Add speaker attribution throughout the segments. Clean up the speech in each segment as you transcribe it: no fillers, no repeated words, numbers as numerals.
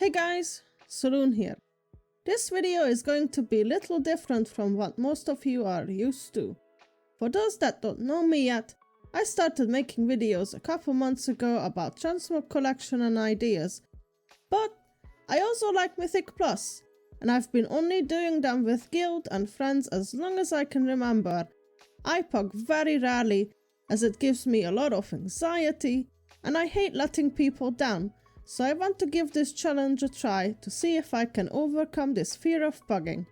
Speaker 1: Hey guys, Saloon here. This video is going to be a little different from what most of you are used to. For those that don't know me yet, I started making videos a couple months ago about transmog collection and ideas, but I also like Mythic Plus, and I've been only doing them with guild and friends as long as I can remember. I pug very rarely as it gives me a lot of anxiety and I hate letting people down. So I want to give this challenge a try to see if I can overcome this fear of bugging.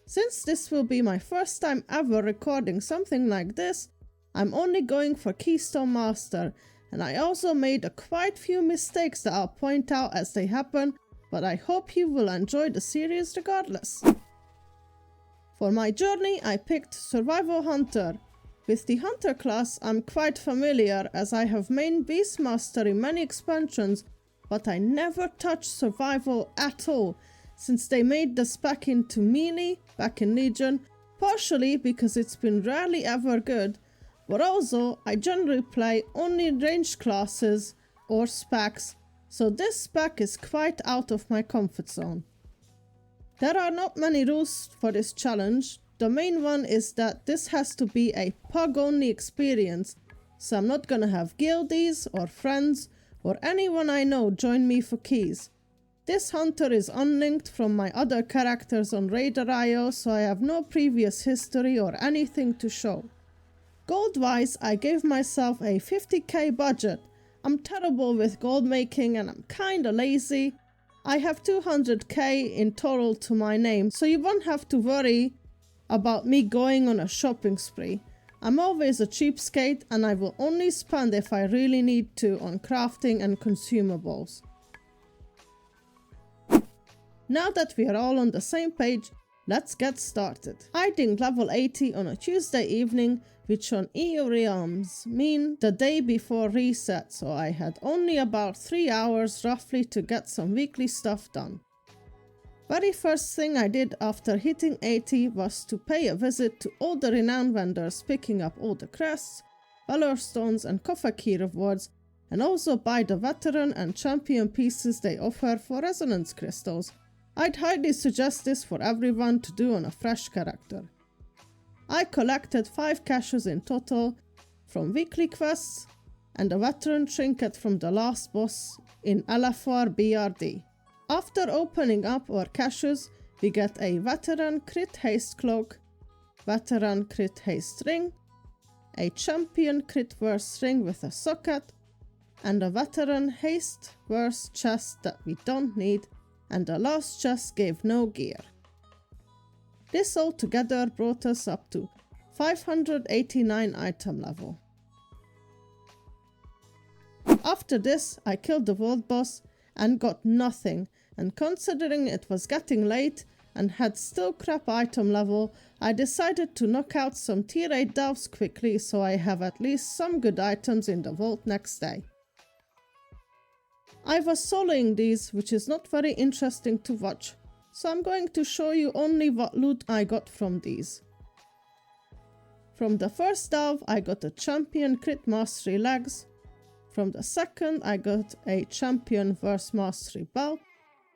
Speaker 1: Since this will be my first time ever recording something like this, I'm only going for Keystone Master, and I also made a quite few mistakes that I'll point out as they happen, but I hope you will enjoy the series regardless. For my journey I picked Survival Hunter. With the Hunter class I'm quite familiar as I have main Beastmaster in many expansions, but I never touched Survival at all, since they made the spec into melee back in Legion, partially because it's been rarely ever good, but also I generally play only ranged classes or specs, so this spec is quite out of my comfort zone. There are not many rules for this challenge. The main one is that this has to be a pug only experience, so I'm not gonna have guildies or friends or anyone I know join me for keys. This hunter is unlinked from my other characters on Raider.io, so I have no previous history or anything to show. Gold wise, I gave myself a 50k budget. I'm terrible with gold making and I'm kinda lazy. I have 200k in total to my name, so you won't have to worry about me going on a shopping spree. I'm always a cheapskate and I will only spend if I really need to on crafting and consumables. Now that we are all on the same page, let's get started. Hiding level 80 on a Tuesday evening, which on EU realms mean the day before reset, so I had only about 3 hours roughly to get some weekly stuff done. Very first thing I did after hitting 80 was to pay a visit to all the renowned vendors, picking up all the crests, valor stones and coffer key rewards, and also buy the veteran and champion pieces they offer for resonance crystals. I'd highly suggest this for everyone to do on a fresh character. I collected 5 caches in total from weekly quests and a veteran trinket from the last boss in LFR BRD. After opening up our caches, we get a veteran crit haste cloak, veteran crit haste ring, a champion crit verse ring with a socket, and a veteran haste verse chest that we don't need, and the last chest gave no gear. This all together brought us up to 589 item level. After this, I killed the world boss and got nothing, and considering it was getting late and had still crap item level, I decided to knock out some tier 8 delves quickly so I have at least some good items in the vault next day. I was soloing these, which is not very interesting to watch, so I'm going to show you only what loot I got from these. From the first delve I got a champion crit mastery legs, from the second I got a champion verse mastery belt,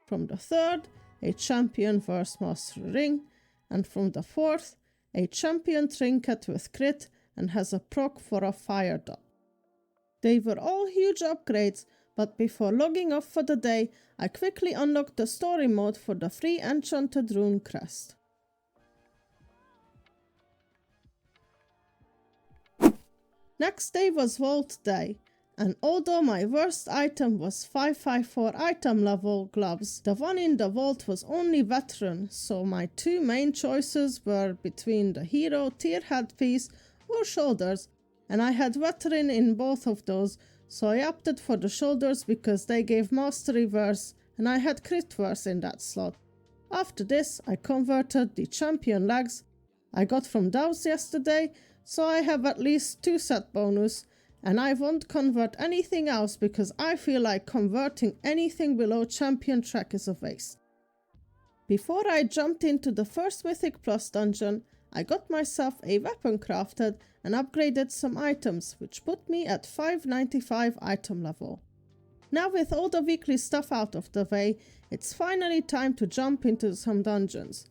Speaker 1: from the third a champion verse mastery ring, and from the fourth a champion trinket with crit and has a proc for a fire dot. They were all huge upgrades, but before logging off for the day I quickly unlocked the story mode for the free enchanted rune crest. Next day was vault day, and although my worst item was 554 item level gloves, the one in the vault was only veteran, so my two main choices were between the hero tier headpiece or shoulders, and I had veteran in both of those, so I opted for the shoulders because they gave mastery verse and I had crit verse in that slot. After this I converted the champion legs I got from Dows yesterday, so I have at least 2 set bonus, and I won't convert anything else because I feel like converting anything below champion track is a waste. Before I jumped into the first Mythic Plus dungeon, I got myself a weapon crafted and upgraded some items, which put me at 595 item level. Now with all the weekly stuff out of the way, it's finally time to jump into some dungeons.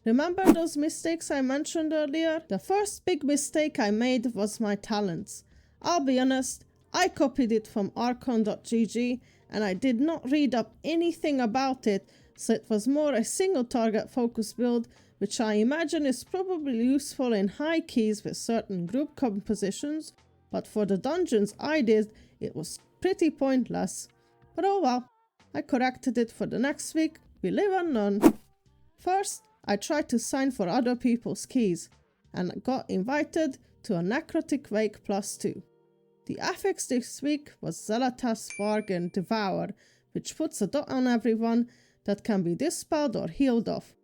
Speaker 1: Remember those mistakes I mentioned earlier? The first big mistake I made was my talents. I'll be honest, I copied it from archon.gg and I did not read up anything about it, so it was more a single target focus build, which I imagine is probably useful in high keys with certain group compositions, but for the dungeons I did, it was pretty pointless. But oh well, I corrected it for the next week, we live and learn. First, I tried to sign for other people's keys, and got invited to a Necrotic Wake +2. The affix this week was Zelata's Bargain Devour, which puts a dot on everyone that can be dispelled or healed off.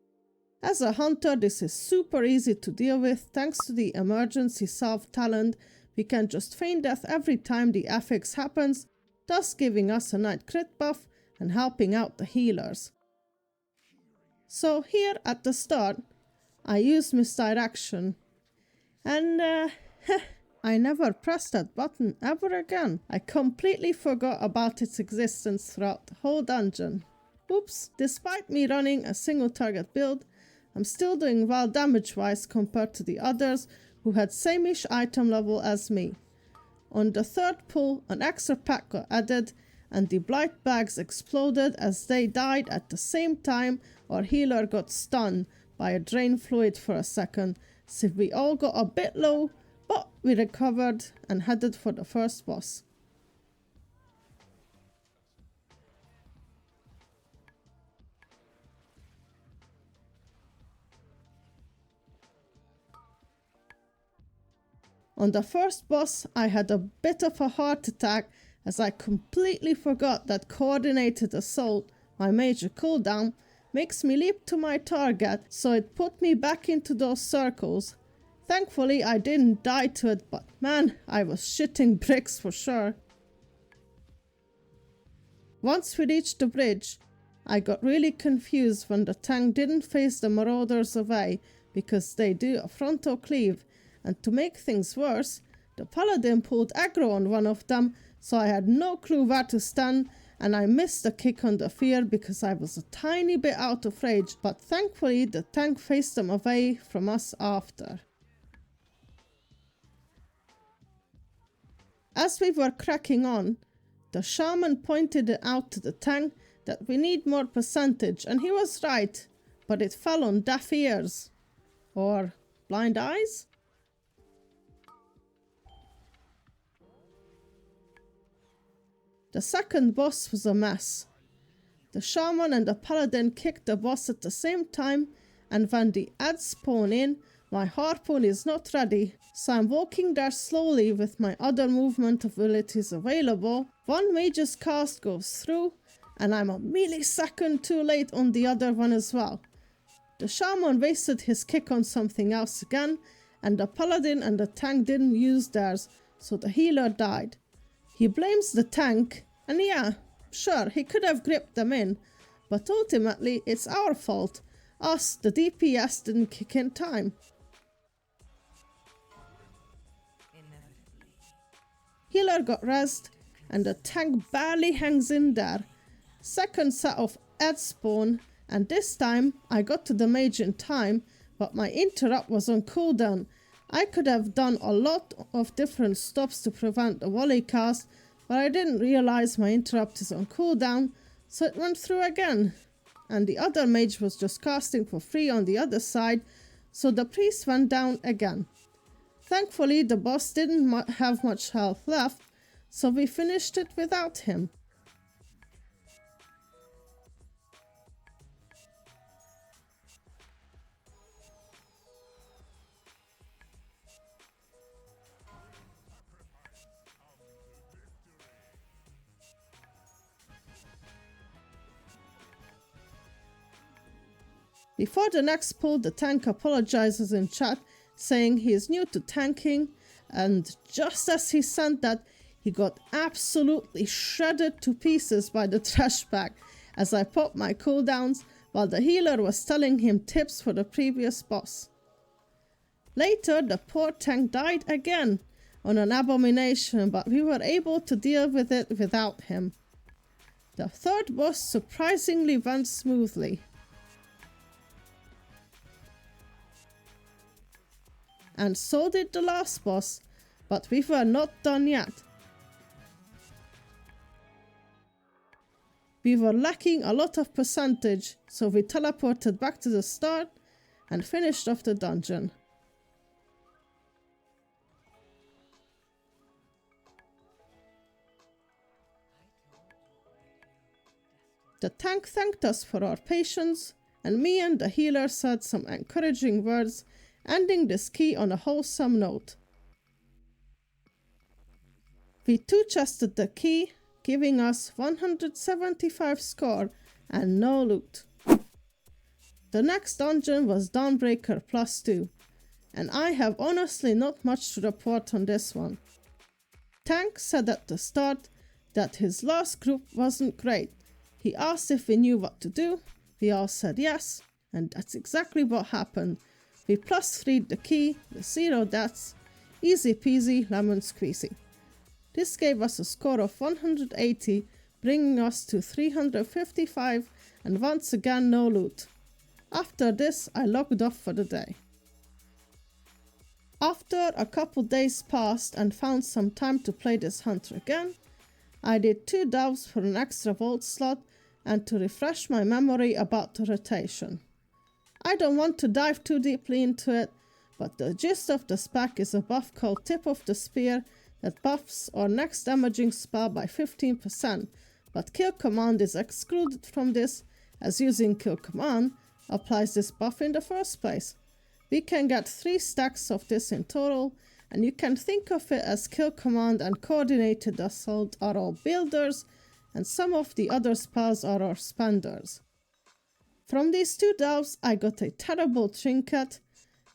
Speaker 1: As a hunter, this is super easy to deal with thanks to the emergency salve talent. We can just feign death every time the affix happens, thus giving us a night crit buff and helping out the healers. So here at the start, I used misdirection, and I never pressed that button ever again. I completely forgot about its existence throughout the whole dungeon. Oops, despite me running a single target build, I'm still doing well damage-wise compared to the others who had same-ish item level as me. On the third pull, an extra pack got added, and the blight bags exploded as they died at the same time our healer got stunned by a drain fluid for a second, so we all got a bit low, but we recovered and headed for the first boss. On the first boss, I had a bit of a heart attack as I completely forgot that coordinated assault, my major cooldown, makes me leap to my target, so it put me back into those circles. Thankfully I didn't die to it, but man, I was shitting bricks for sure. Once we reached the bridge, I got really confused when the tank didn't face the marauders away because they do a frontal cleave, and to make things worse, the paladin pulled aggro on one of them, so I had no clue where to stand, and I missed a kick on the fear because I was a tiny bit out of rage, but thankfully the tank faced them away from us after. As we were cracking on, the shaman pointed it out to the tank that we need more percentage, and he was right, but it fell on deaf ears. Or blind eyes? The second boss was a mess. The shaman and the paladin kicked the boss at the same time, and when the ads spawn in, my harpoon is not ready, so I'm walking there slowly with my other movement abilities available. One mage's cast goes through, and I'm a millisecond too late on the other one as well. The shaman wasted his kick on something else again, and the paladin and the tank didn't use theirs, so the healer died. He blames the tank, and yeah, sure, he could have gripped them in, but ultimately it's our fault. Us, the DPS, didn't kick in time. Healer got rezzed, and the tank barely hangs in there. Second set of ads spawn, and this time I got to the mage in time, but my interrupt was on cooldown. I could have done a lot of different stops to prevent the volley cast, but I didn't realize my interrupt is on cooldown, so it went through again. And the other mage was just casting for free on the other side, so the priest went down again. Thankfully, the boss didn't have much health left, so we finished it without him. Before the next pull, the tank apologizes in chat, saying he is new to tanking, and just as he sent that, he got absolutely shredded to pieces by the trash bag as I popped my cooldowns while the healer was telling him tips for the previous boss. Later, the poor tank died again on an abomination, but we were able to deal with it without him. The third boss surprisingly went smoothly. And so did the last boss, but we were not done yet. We were lacking a lot of percentage, so we teleported back to the start and finished off the dungeon. The tank thanked us for our patience, and me and the healer said some encouraging words, ending this key on a wholesome note. We two-chested the key, giving us 175 score and no loot. The next dungeon was Dawnbreaker +2, and I have honestly not much to report on this one. Tank said at the start that his last group wasn't great. He asked if we knew what to do, we all said yes, and that's exactly what happened. We +3'd the key with 0 deaths, easy peasy lemon squeezy. This gave us a score of 180, bringing us to 355, and once again no loot. After this, I logged off for the day. After a couple days passed and found some time to play this hunter again, I did 2 delves for an extra vault slot and to refresh my memory about the rotation. I don't want to dive too deeply into it, but the gist of the spec is a buff called Tip of the Spear that buffs our next damaging spell by 15%, but Kill Command is excluded from this, as using Kill Command applies this buff in the first place. We can get 3 stacks of this in total, and you can think of it as Kill Command and Coordinated Assault are all builders, and some of the other spells are our spenders. From these 2 delves I got a terrible trinket,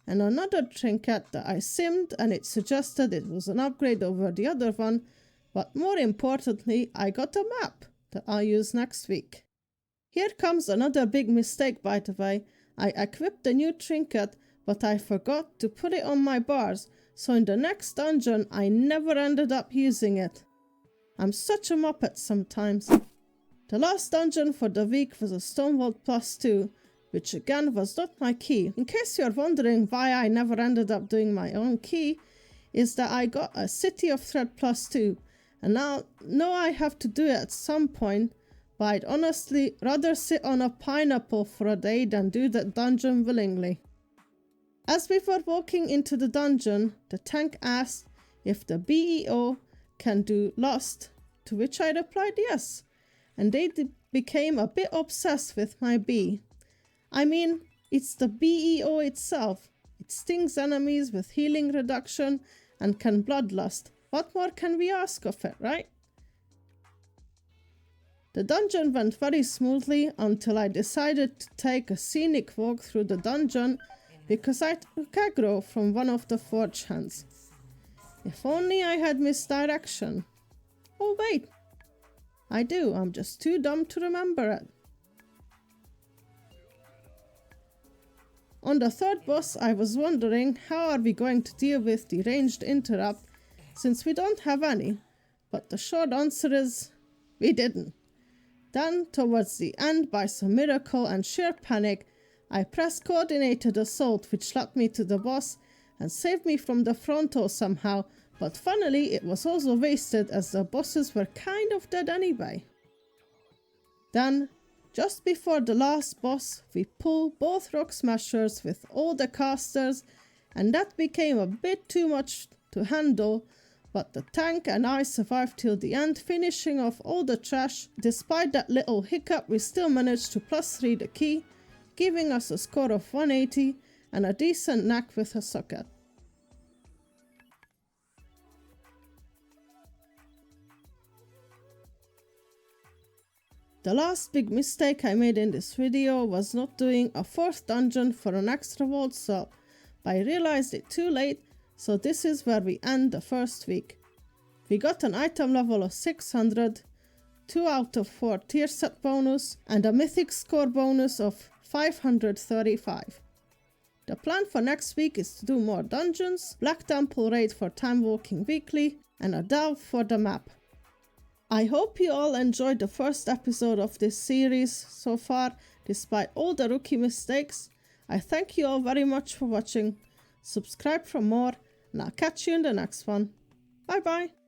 Speaker 1: and another trinket that I simmed, and it suggested it was an upgrade over the other one, but more importantly I got a map that I'll use next week. Here comes another big mistake, by the way. I equipped the new trinket, but I forgot to put it on my bars, so in the next dungeon I never ended up using it. I'm such a muppet sometimes. The last dungeon for the week was a Stonevault +2, which again was not my key. In case you're wondering why I never ended up doing my own key, is that I got a City of Thread +2, and now know I have to do it at some point, but I'd honestly rather sit on a pineapple for a day than do that dungeon willingly. As we were walking into the dungeon, the tank asked if the BEO can do Lost, to which I replied yes, and they became a bit obsessed with my B. I mean, it's the BEO itself. It stings enemies with healing reduction and can bloodlust. What more can we ask of it, right? The dungeon went very smoothly until I decided to take a scenic walk through the dungeon because I took aggro from one of the forge hands. If only I had misdirection. Oh wait, I do, I'm just too dumb to remember it. On the third boss, I was wondering how are we going to deal with the ranged interrupt since we don't have any, but the short answer is we didn't. Then, towards the end, by some miracle and sheer panic, I pressed Coordinated Assault, which led me to the boss and saved me from the frontal somehow, but funnily it was also wasted as the bosses were kind of dead anyway. Then, just before the last boss, we pulled both rock smashers with all the casters, and that became a bit too much to handle, but the tank and I survived till the end, finishing off all the trash. Despite that little hiccup, we still managed to +3 the key, giving us a score of 180 and a decent knack with a socket. The last big mistake I made in this video was not doing a 4th dungeon for an extra vault slot, but I realized it too late, so this is where we end the first week. We got an item level of 600, 2 out of 4 tier set bonus, and a mythic score bonus of 535. The plan for next week is to do more dungeons, Black Temple raid for time walking weekly, and a delve for the map. I hope you all enjoyed the first episode of this series so far, despite all the rookie mistakes. I thank you all very much for watching. Subscribe for more, and I'll catch you in the next one. Bye bye!